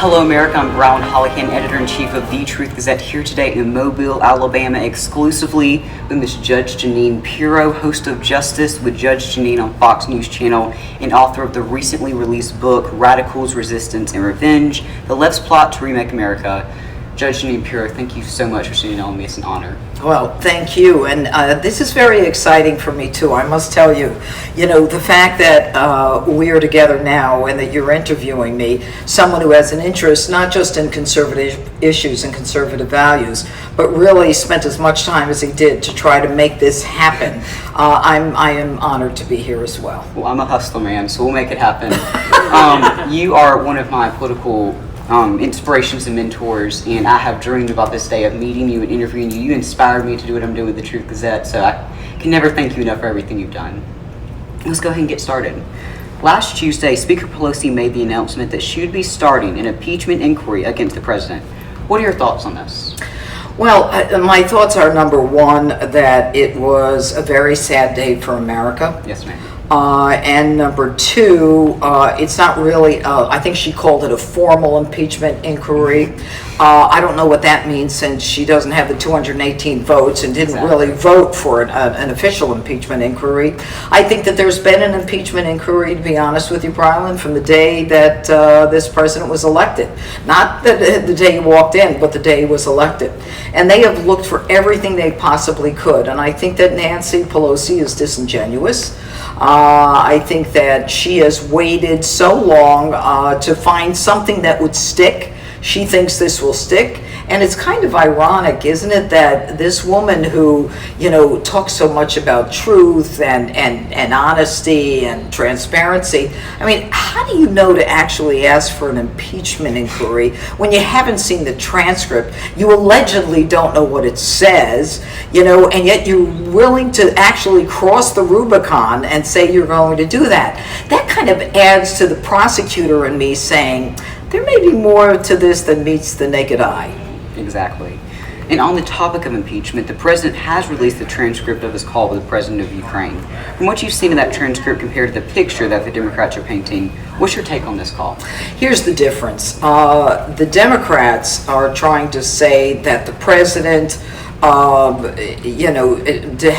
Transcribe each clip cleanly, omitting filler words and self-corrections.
Hello America, I'm Brilyn, Hollyhand, Editor-in-Chief of The Truth Gazette, here today in Mobile, Alabama, exclusively with Ms. Judge Jeanine Pirro, host of Justice with Judge Jeanine on Fox News Channel, and author of the recently released book, Radicals, Resistance, and Revenge, The Left's Plot to Remake America. Judge Jeanine Pirro, thank you so much for sitting on me. It's an honor. Well, thank you. And this is very exciting for me, too. I must tell you, the fact that we are together now and that you're interviewing me, someone who has an interest not just in conservative issues and conservative values, but really spent as much time as he did to try to make this happen. I am honored to be here as well. Well, I'm a hustler, man, so we'll make it happen. You are one of my political inspirations and mentors, and I have dreamed about this day of meeting you and interviewing you. You inspired me to do what I'm doing with the Truth Gazette, so I can never thank you enough for everything you've done. Let's go ahead and get started. Last Tuesday, Speaker Pelosi made the announcement that she would be starting an impeachment inquiry against the president. What are your thoughts on this? Well, my thoughts are, number one, that it was a very sad day for America. Yes, ma'am. And number two, it's not really, I think she called it a formal impeachment inquiry. I don't know what that means, since she doesn't have the 218 votes and didn't really vote for an official impeachment inquiry. I think that there's been an impeachment inquiry, to be honest with you, Brilyn, from the day that this president was elected. Not the day he walked in, but the day he was elected. And they have looked for everything they possibly could. And I think that Nancy Pelosi is disingenuous. I think that she has waited so long to find something that would stick. She thinks this will stick. And it's kind of ironic, isn't it, that this woman who, talks so much about truth and honesty and transparency, I mean, how do you know to actually ask for an impeachment inquiry when you haven't seen the transcript? You allegedly don't know what it says, and yet you're willing to actually cross the Rubicon and say you're going to do that. That kind of adds to the prosecutor and me saying, there may be more to this than meets the naked eye. Exactly. And on the topic of impeachment, the president has released the transcript of his call with the president of Ukraine. From what you've seen in that transcript compared to the picture that the Democrats are painting, what's your take on this call? Here's the difference. The Democrats are trying to say that the president had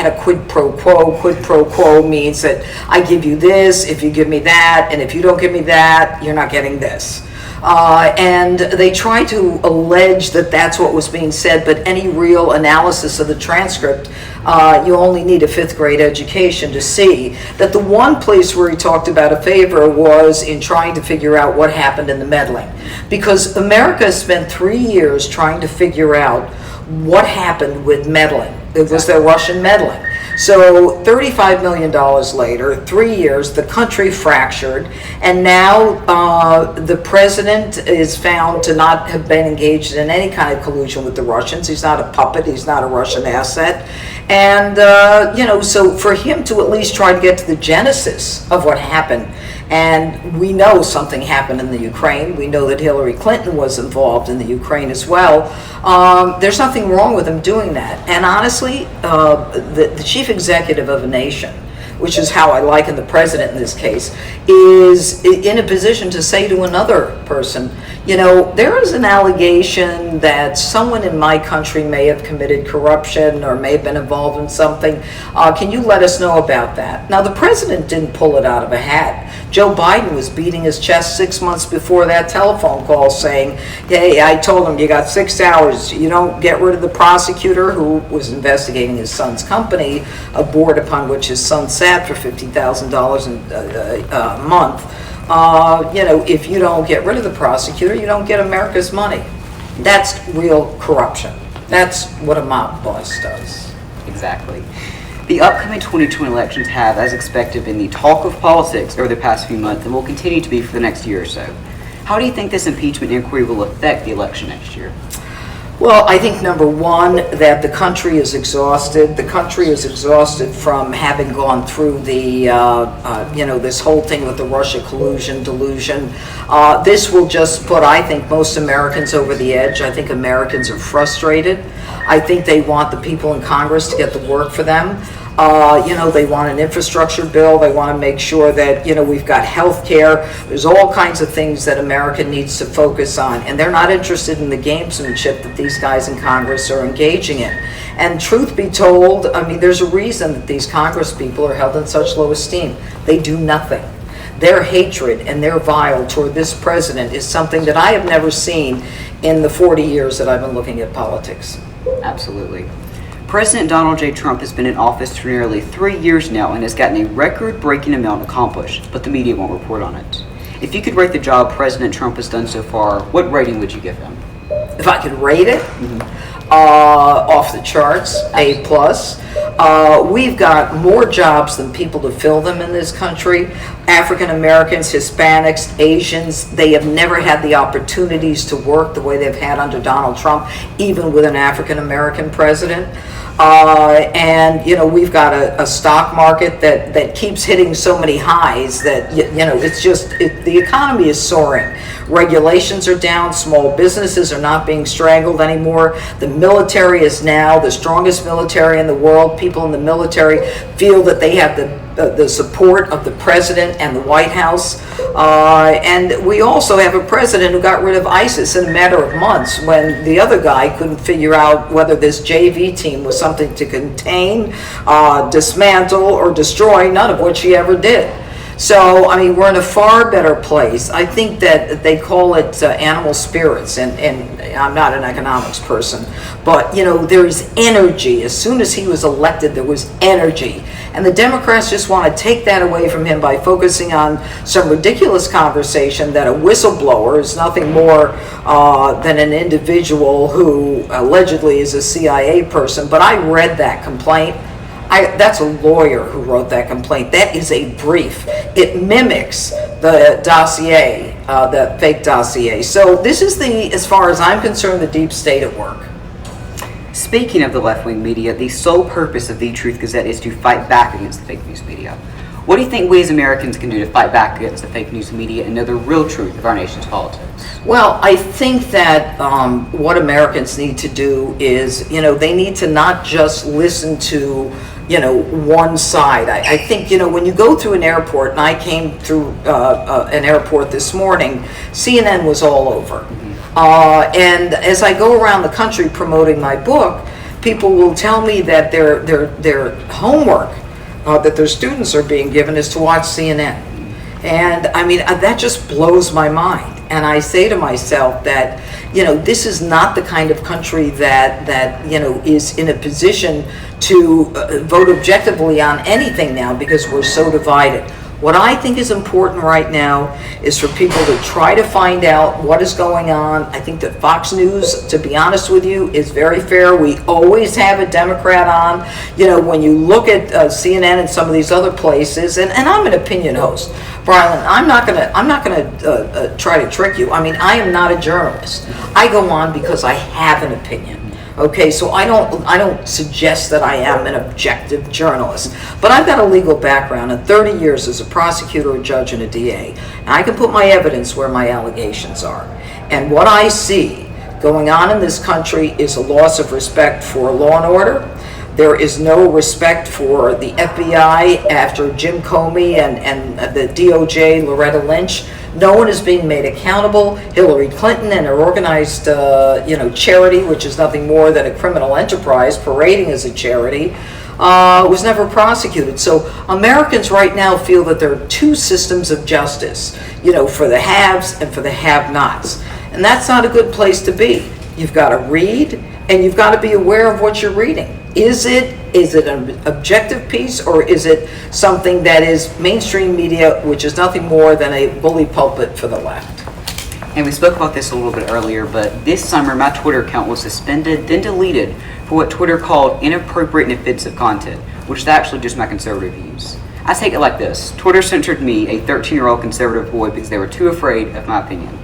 a quid pro quo. Quid pro quo means that I give you this if you give me that, and if you don't give me that, you're not getting this. And they try to allege that that's what was being said, but any real analysis of the transcript, you only need a 5th grade education to see that the one place where he talked about a favor was in trying to figure out what happened in the meddling. Because America spent 3 years trying to figure out what happened with meddling. It was their Russian meddling. So $35 million later, 3 years, the country fractured, and now the president is found to not have been engaged in any kind of collusion with the Russians. He's not a puppet. He's not a Russian asset. And, so for him to at least try to get to the genesis of what happened, and we know something happened in the Ukraine. We know that Hillary Clinton was involved in the Ukraine as well. There's nothing wrong with him doing that. And honestly, the chief executive of a nation, which is how I liken the president in this case, is in a position to say to another person, there is an allegation that someone in my country may have committed corruption or may have been involved in something. Can you let us know about that? Now, the president didn't pull it out of a hat. Joe Biden was beating his chest 6 months before that telephone call saying, hey, I told him you got 6 hours. You don't get rid of the prosecutor who was investigating his son's company, a board upon which his son sat for $50,000 a month. If you don't get rid of the prosecutor, you don't get America's money. That's real corruption. That's what a mob boss does. Exactly. The upcoming 2020 elections have, as expected, been the talk of politics over the past few months and will continue to be for the next year or so. How do you think this impeachment inquiry will affect the election next year? Well, I think, number one, that the country is exhausted. The country is exhausted from having gone through the, this whole thing with the Russia collusion, delusion. This will just put, I think, most Americans over the edge. I think Americans are frustrated. I think they want the people in Congress to get the work for them. They want an infrastructure bill. They want to make sure that, we've got health care. There's all kinds of things that America needs to focus on. And they're not interested in the gamesmanship that these guys in Congress are engaging in. And truth be told, there's a reason that these Congress people are held in such low esteem. They do nothing. Their hatred and their vile toward this president is something that I have never seen in the 40 years that I've been looking at politics. Absolutely. President Donald J. Trump has been in office for nearly 3 years now and has gotten a record-breaking amount accomplished, but the media won't report on it. If you could rate the job President Trump has done so far, what rating would you give him? If I could rate it, off the charts, A+. We've got more jobs than people to fill them in this country. African Americans, Hispanics, Asians, they have never had the opportunities to work the way they've had under Donald Trump, even with an African American president. We've got a stock market that keeps hitting so many highs that, the economy is soaring. Regulations are down, small businesses are not being strangled anymore. The military is now the strongest military in the world. People in the military feel that they have the support of the president and the White House. And we also have a president who got rid of ISIS in a matter of months when the other guy couldn't figure out whether this JV team was something to contain, dismantle, or destroy, none of which he ever did. So, we're in a far better place. I think that they call it animal spirits, and I'm not an economics person, but, there's energy. As soon as he was elected, there was energy. And the Democrats just want to take that away from him by focusing on some ridiculous conversation that a whistleblower is nothing more than an individual who allegedly is a CIA person. But I read that complaint. That's a lawyer who wrote that complaint. That is a brief. It mimics the dossier, the fake dossier. So this is as far as I'm concerned, the deep state at work. Speaking of the left-wing media, the sole purpose of the Truth Gazette is to fight back against the fake news media. What do you think we as Americans can do to fight back against the fake news media and know the real truth of our nation's politics? Well, I think that what Americans need to do is, they need to not just listen to, one side. I think, when you go through an airport, and I came through an airport this morning, CNN was all over. And as I go around the country promoting my book, people will tell me that their homework that their students are being given is to watch CNN. And that just blows my mind. And I say to myself that, this is not the kind of country that is in a position to vote objectively on anything now because we're so divided. What I think is important right now is for people to try to find out what is going on. I think that Fox News, to be honest with you, is very fair. We always have a Democrat on. When you look at CNN and some of these other places, and I'm an opinion host, Brilyn, I'm not gonna try to trick you. I am not a journalist. I go on because I have an opinion. Okay, so I don't suggest that I am an objective journalist, but I've got a legal background and 30 years as a prosecutor, a judge, and a DA. And I can put my evidence where my allegations are. And what I see going on in this country is a loss of respect for law and order. There is no respect for the FBI after Jim Comey and the DOJ, Loretta Lynch. No one is being made accountable. Hillary Clinton and her organized, charity, which is nothing more than a criminal enterprise parading as a charity, was never prosecuted. So Americans right now feel that there are two systems of justice, for the haves and for the have-nots. And that's not a good place to be. You've got to read, and you've got to be aware of what you're reading. Is it an objective piece, or is it something that is mainstream media, which is nothing more than a bully pulpit for the left? And we spoke about this a little bit earlier, but this summer my Twitter account was suspended, then deleted for what Twitter called inappropriate and offensive content, which is actually just my conservative views. I take it like this. Twitter censored me, a 13-year-old conservative boy, because they were too afraid of my opinion.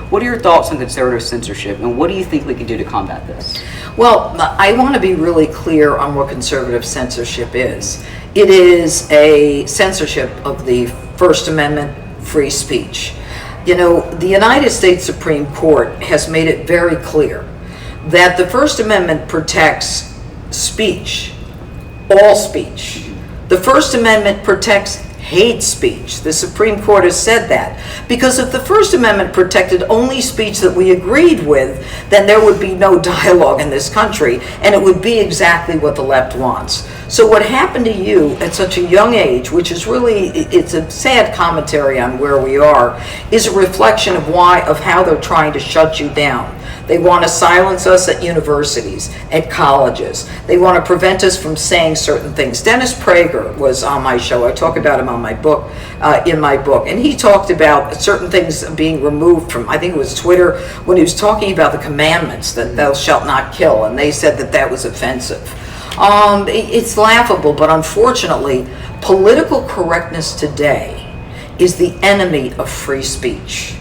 What are your thoughts on conservative censorship, and what do you think we can do to combat this? Well, I want to be really clear on what conservative censorship is. It is a censorship of the First Amendment, free speech. The United States Supreme Court has made it very clear that the First Amendment protects speech, all speech, The First Amendment protects hate speech. The Supreme Court has said that. Because if the First Amendment protected only speech that we agreed with, then there would be no dialogue in this country, and it would be exactly what the left wants. So what happened to you at such a young age, which is really, it's a sad commentary on where we are, is a reflection of how they're trying to shut you down. They want to silence us at universities, at colleges. They want to prevent us from saying certain things. Dennis Prager was on my show. I talk about him on my book, in my book. And he talked about certain things being removed from, I think it was Twitter, when he was talking about the commandments, that thou shalt not kill. And they said that that was offensive. It's laughable, but unfortunately, political correctness today is the enemy of free speech.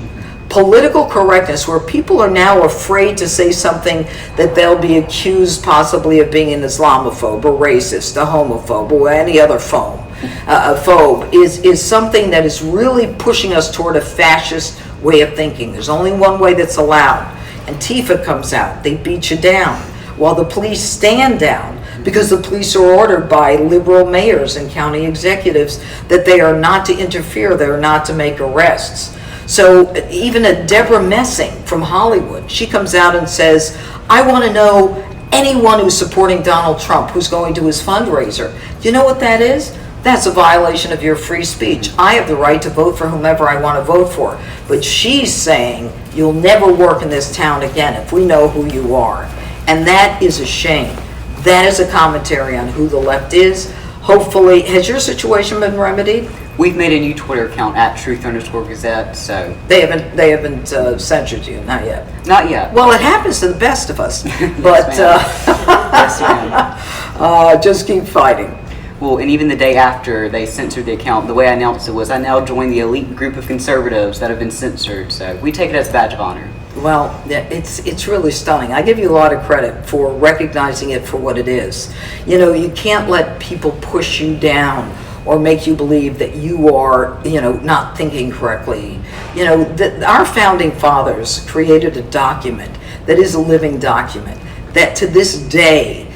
Political correctness, where people are now afraid to say something that they'll be accused possibly of being an Islamophobe or racist, a homophobe, or any other phobe, is something that is really pushing us toward a fascist way of thinking. There's only one way that's allowed. Antifa comes out, they beat you down, while the police stand down, because the police are ordered by liberal mayors and county executives that they are not to interfere, they are not to make arrests. So even a Deborah Messing from Hollywood, she comes out and says, I want to know anyone who's supporting Donald Trump, who's going to his fundraiser. Do you know what that is? That's a violation of your free speech. I have the right to vote for whomever I want to vote for. But she's saying, you'll never work in this town again if we know who you are. And that is a shame. That is a commentary on who the left is. Hopefully, has your situation been remedied? We've made a new Twitter account at Truth_Gazette, so They haven't censored you, not yet. not yet. Well, it happens to the best of us, but Yes, ma'am. just keep fighting. Well, and even the day after they censored the account, the way I announced it was, I now join the elite group of conservatives that have been censored. So we take it as a badge of honor. Well, yeah, it's really stunning. I give you a lot of credit for recognizing it for what it is. You know, you can't let people push you down or make you believe that you are, not thinking correctly. Our founding fathers created a document that is a living document that to this day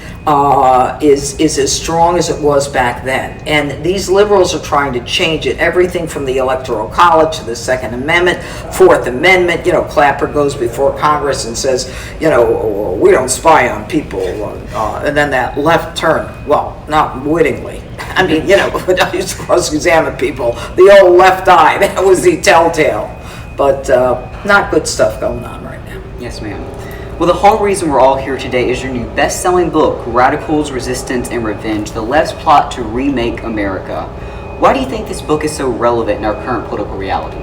is as strong as it was back then. And these liberals are trying to change it. Everything from the Electoral College to the Second Amendment, Fourth Amendment. Clapper goes before Congress and says, we don't spy on people. And then that left turn, well, not wittingly. I mean, when I used to cross-examine people, the old left eye, that was the telltale. But not good stuff going on right now. Yes, ma'am. Well, the whole reason we're all here today is your new best-selling book, Radicals, Resistance, and Revenge, The Left's Plot to Remake America. Why do you think this book is so relevant in our current political reality?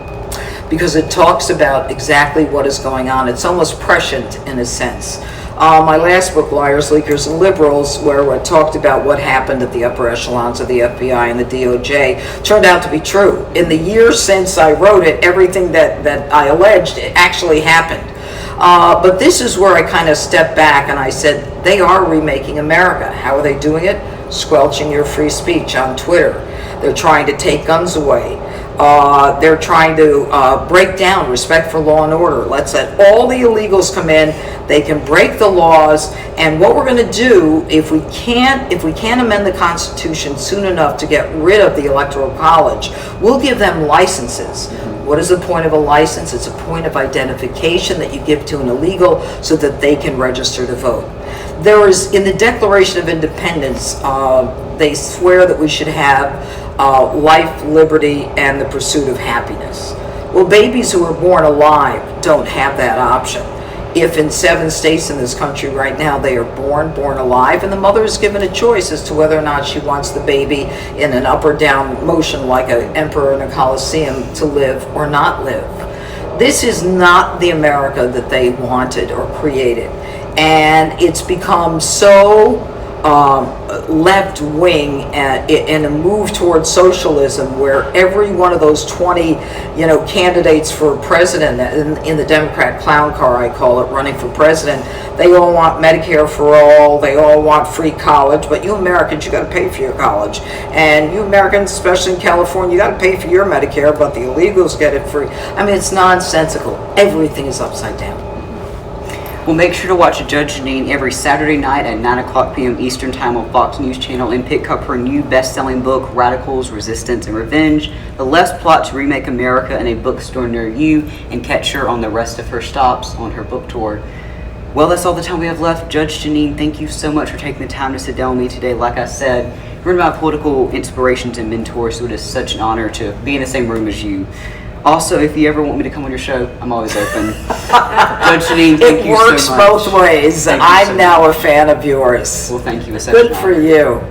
Because it talks about exactly what is going on. It's almost prescient in a sense. My last book, Liars, Leakers, and Liberals, where I talked about what happened at the upper echelons of the FBI and the DOJ, turned out to be true. In the years since I wrote it, everything that I alleged actually happened. But this is where I kind of stepped back and I said, they are remaking America. How are they doing it? Squelching your free speech on Twitter. They're trying to take guns away. They're trying to break down respect for law and order. Let's let all the illegals come in. They can break the laws. And what we're going to do, if we can't amend the Constitution soon enough to get rid of the Electoral College, we'll give them licenses. What is the point of a license? It's a point of identification that you give to an illegal so that they can register to vote. There is, in the Declaration of Independence, they swear that we should have life, liberty, and the pursuit of happiness. Well, babies who are born alive don't have that option. If in 7 states in this country right now they are born alive, and the mother is given a choice as to whether or not she wants the baby in an up or down motion like an emperor in a coliseum to live or not live. This is not the America that they wanted or created. And it's become so left wing and a move towards socialism, where every one of those 20 candidates for president in the Democrat clown car, I call it, running for president, they all want Medicare for all, they all want free college, but you Americans, you got to pay for your college, and you Americans, especially in California, you got to pay for your Medicare, but the illegals get it free. I mean, it's nonsensical. Everything is upside down. Well, make sure to watch Judge Jeanine every Saturday night at 9 o'clock p.m. Eastern Time on Fox News Channel and pick up her new best-selling book, Radicals, Resistance, and Revenge. The Left's Plot to Remake America in a bookstore near you, and catch her on the rest of her stops on her book tour. Well, that's all the time we have left. Judge Jeanine, thank you so much for taking the time to sit down with me today. Like I said, you're one of my political inspirations and mentors, so it is such an honor to be in the same room as you. Also, if you ever want me to come on your show, I'm always open. Judge Jeanine, thank you so much. It works both ways. I'm now a fan of yours. Well, thank you. Good for you.